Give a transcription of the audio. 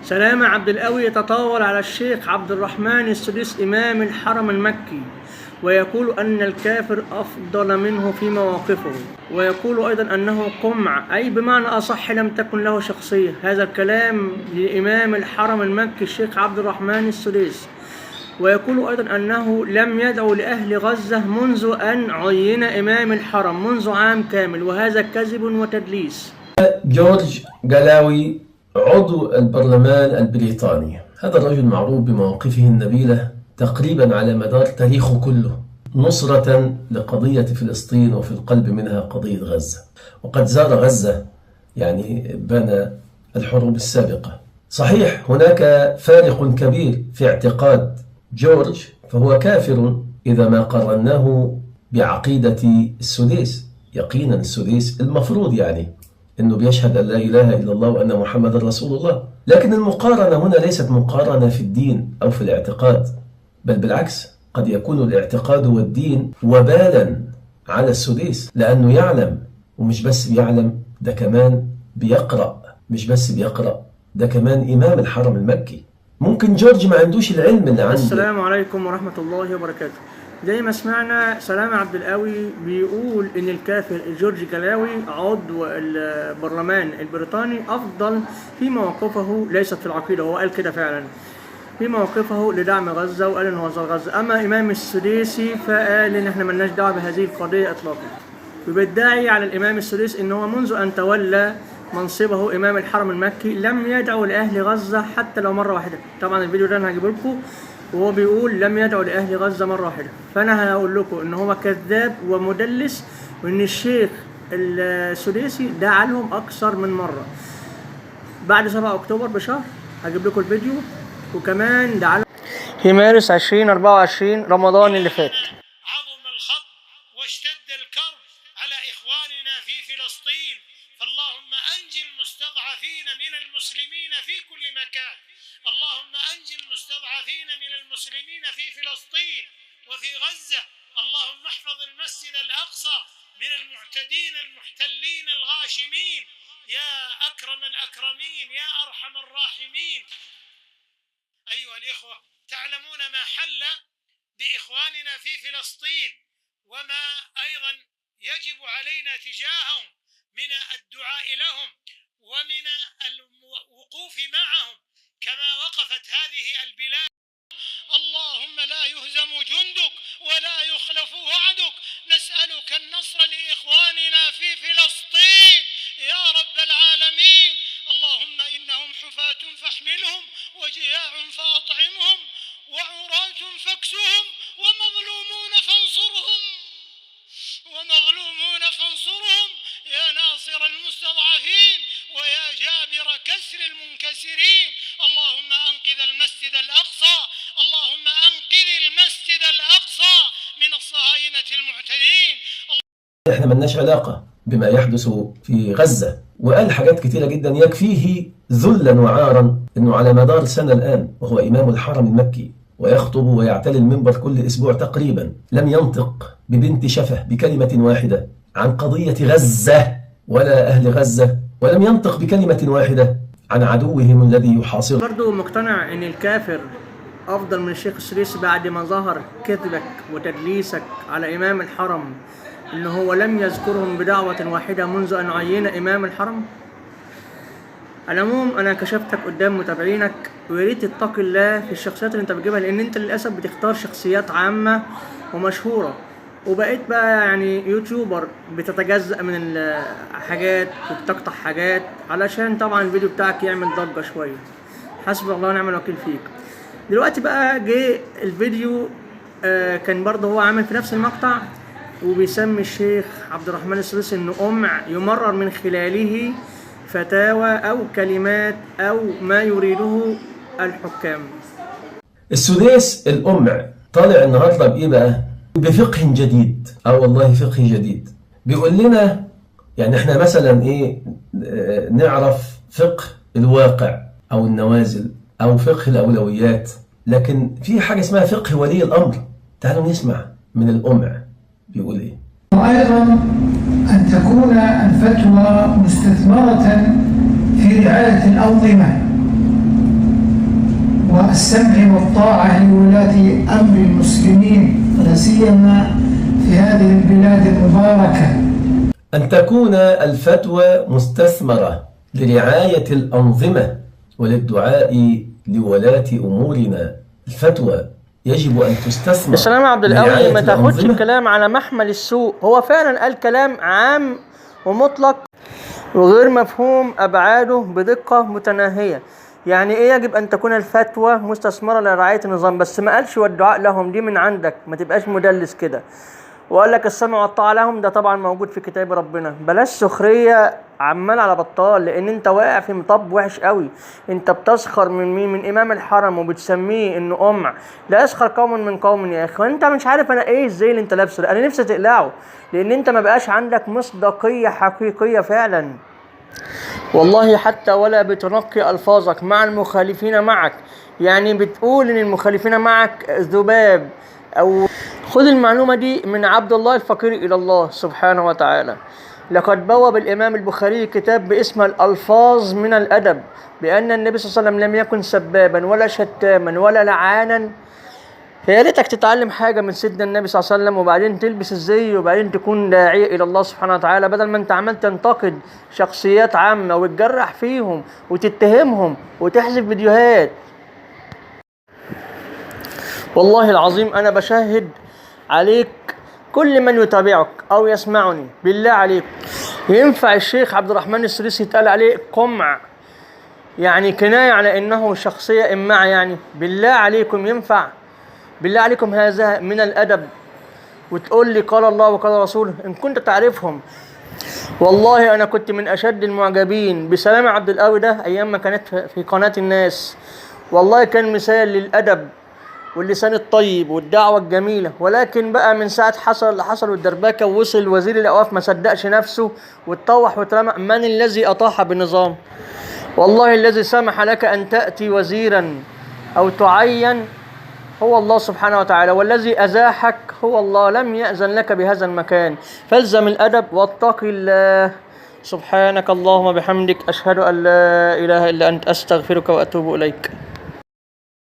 سلامة عبد القوي يتطاول على الشيخ عبد الرحمن السديس إمام الحرم المكي، ويقول أن الكافر أفضل منه في مواقفه، ويقول أيضا أنه قمع، أي بمعنى أصح لم تكن له شخصية. هذا الكلام لإمام الحرم المكي الشيخ عبد الرحمن السديس. ويقول أيضا أنه لم يدعو لأهل غزة منذ أن عين إمام الحرم منذ عام كامل، وهذا كذب وتدليس. جورج جلاوي عضو البرلمان البريطاني، هذا الرجل معروف بمواقفه النبيلة تقريبا على مدار تاريخه كله نصرة لقضية فلسطين، وفي القلب منها قضية غزة. وقد زار غزة يعني بين الحروب السابقة. صحيح هناك فارق كبير في اعتقاد جورج، فهو كافر إذا ما قرناه بعقيدة السديس. يقينا السديس المفروض يعني أنه بيشهد أن لا إله إلا الله وأن محمد رسول الله، لكن المقارنة هنا ليست مقارنة في الدين أو في الاعتقاد، بل بالعكس، قد يكون الاعتقاد والدين وبالا على السديس، لأنه يعلم، ومش بس بيعلم، ده كمان بيقرأ، مش بس بيقرأ، ده كمان إمام الحرم المكي. ممكن جورج ما عندوش العلم اللي عنده. السلام عليكم ورحمة الله وبركاته. زي ما سمعنا سلامة عبد القوي بيقول إن الكافر جورج جلاوي عضو البرلمان البريطاني أفضل في مواقفه، ليست في العقيدة، هو قال كده فعلا، في مواقفه لدعم غزة، وقال إنه زار غزة. أما إمام السديسي فقال إن إحنا ملناش دعوة بهذه القضية إطلاقا، وبيدعي على الإمام السديسي إن هو منذ أن تولى منصبه إمام الحرم المكي لم يدعو لأهل غزة حتى لو مرة واحدة. طبعا الفيديو ده أنا هجيب لكم وهو بيقول لم يدعو لأهل غزة مرة واحدة. فأنا هقول لكم إن هو كذاب ومدلس، وإن الشيخ السديسي دعا لهم أكثر من مرة. بعد 7 أكتوبر بشهر هجيب لكم الفيديو، وكمان دعا لهم في مارس 2024 رمضان اللي فات. عظم الخط واشتد الكرب على إخواننا في فلسطين، فاللهم أنجي المستضعفين من المسلمين في كل مكان، اللهم أنجي المستضعفين من المسلمين في فلسطين وفي غزة، اللهم احفظ المسجد الأقصى من المعتدين المحتلين الغاشمين، يا أكرم الأكرمين يا أرحم الراحمين. أيها الإخوة، تعلمون ما حل بإخواننا في فلسطين، وما أيضا يجب علينا تجاههم من الدعاء لهم ومن الوقوف معهم كما وقفت هذه البلاد. اللهم لا يهزم جندك ولا يخلف وعدك، نسألك النصر لإخواننا في فلسطين يا رب العالمين. اللهم إنهم حفاة فاحملهم، وجياع فأطعمهم، وعراة فاكسهم، ومظلومون فانصرهم يا ناصر المستضعفين ويا جابر كسر المنكسرين. اللهم أنقذ المسجد الأقصى، اللهم أنقذ المسجد الأقصى من الصهاينة المعتدين. احنا ملناش علاقة بما يحدث في غزة، وقال حاجات كتيرة جدا يكفيه ذلا وعارا انه على مدار سنة الآن وهو إمام الحرم المكي ويخطب ويعتلي المنبر كل أسبوع تقريبا، لم ينطق ببنت شفه بكلمة واحدة عن قضية غزة ولا أهل غزة، ولم ينطق بكلمة واحدة عن عدوهم الذي يحاصره. برضو مقتنع ان الكافر افضل من الشيخ السديسي بعد ما ظهر كذبك وتدليسك على امام الحرم ان هو لم يذكرهم بدعوة واحدة منذ ان عين امام الحرم. على العموم انا كشفتك قدام متابعينك، وياريت تتقي الله في الشخصيات اللي انت بتجيبها، لان انت للاسف بتختار شخصيات عامة ومشهورة، وبقيت بقى يعني يوتيوبر بتتجزأ من الحاجات وبتقطع حاجات علشان طبعا الفيديو بتاعك يعمل ضجة شوية. حسبي الله ونعم الوكيل فيك. دلوقتي بقى جه الفيديو كان برضه هو عامل في نفس المقطع وبيسمي الشيخ عبد الرحمن السديسي انه قمع يمرر من خلاله فتاوى او كلمات او ما يريده الحكام. السديس القمع طالع النهارده بايه بقى؟ بفقه جديد، والله فقه جديد. بيقول لنا يعني احنا مثلا ايه، نعرف فقه الواقع او النوازل او فقه الاولويات، لكن في حاجة اسمها فقه ولي الامر. تعالوا نسمع من القمع بيقول ايه. وايضا ان تكون الفتوى مستثمرة في رعاية الأنظمة السمع والطاعة لولاة أمر المسلمين ولا سيما في هذه البلاد المباركة. أن تكون الفتوى مستثمرة لرعاية الأنظمة وللدعاء لولاة أمورنا. الفتوى يجب أن تستثمر. السلام عبد القوي، لرعاية ما تاخدش الأنظمة. الكلام على محمل السوء. هو فعلا قال كلام عام ومطلق وغير مفهوم أبعاده بدقة متناهية. يعني إيه يجب أن تكون الفتوى مستثمرة لرعاية النظام، بس ما قالش والدعاء لهم. دي من عندك، ما تبقاش مدلس كده. وقال لك السمع والطاعة لهم، ده طبعا موجود في كتاب ربنا. بلاش سخرية عمال على بطال، لأن أنت واقع في مطب وحش قوي. أنت بتسخر من مين؟ من إمام الحرم، وبتسميه إنه قمع. لا يسخر قوم من قوم يا أخي. وأنت مش عارف أنا إيه إزاي اللي أنت لابسه ده. أنا نفسي تقلعه، لأن أنت ما بقاش عندك مصداقية حقيقية فعلا. والله حتى ولا بتنقي ألفاظك مع المخالفين معك. يعني بتقول إن المخالفين معك ذباب. أو خذ المعلومة دي من عبد الله الفقير إلى الله سبحانه وتعالى. لقد بوب الإمام البخاري كتاب باسم الألفاظ من الأدب، بأن النبي صلى الله عليه وسلم لم يكن سبابا ولا شتاما ولا لعانا. فيا ريتك تتعلم حاجة من سيدنا النبي صلى الله عليه وسلم، وبعدين تلبس الزي، وبعدين تكون داعية إلى الله سبحانه وتعالى، بدل ما أنت عمال تنتقد شخصيات عامة وتجرح فيهم وتتهمهم وتحذف فيديوهات. والله العظيم أنا بشهد عليك كل من يتابعك أو يسمعني، بالله عليك ينفع الشيخ عبد الرحمن السديسي يتقال عليه قمع؟ يعني كناية على إنه شخصية إمعة. يعني بالله عليكم ينفع؟ بالله عليكم هذا من الأدب؟ وتقول لي قال الله وقال رسوله إن كنت تعرفهم. والله أنا كنت من أشد المعجبين بسلام عبد القوي ده أيام ما كانت في قناة الناس. والله كان مثال للأدب واللسان الطيب والدعوة الجميلة. ولكن بقى من ساعة حصل اللي حصل والدربكة، ووصل وزير الأوقاف ما صدقش نفسه واتطوح واترمى. من الذي أطاح بالنظام؟ والله الذي سمح لك أن تأتي وزيرا أو تعين هو الله سبحانه وتعالى، والذي أزاحك هو الله، لم يأذن لك بهذا المكان. فالزم الأدب واتق الله. سبحانك اللهم بحمدك، أشهد أن لا إله إلا أنت، أستغفرك وأتوب إليك.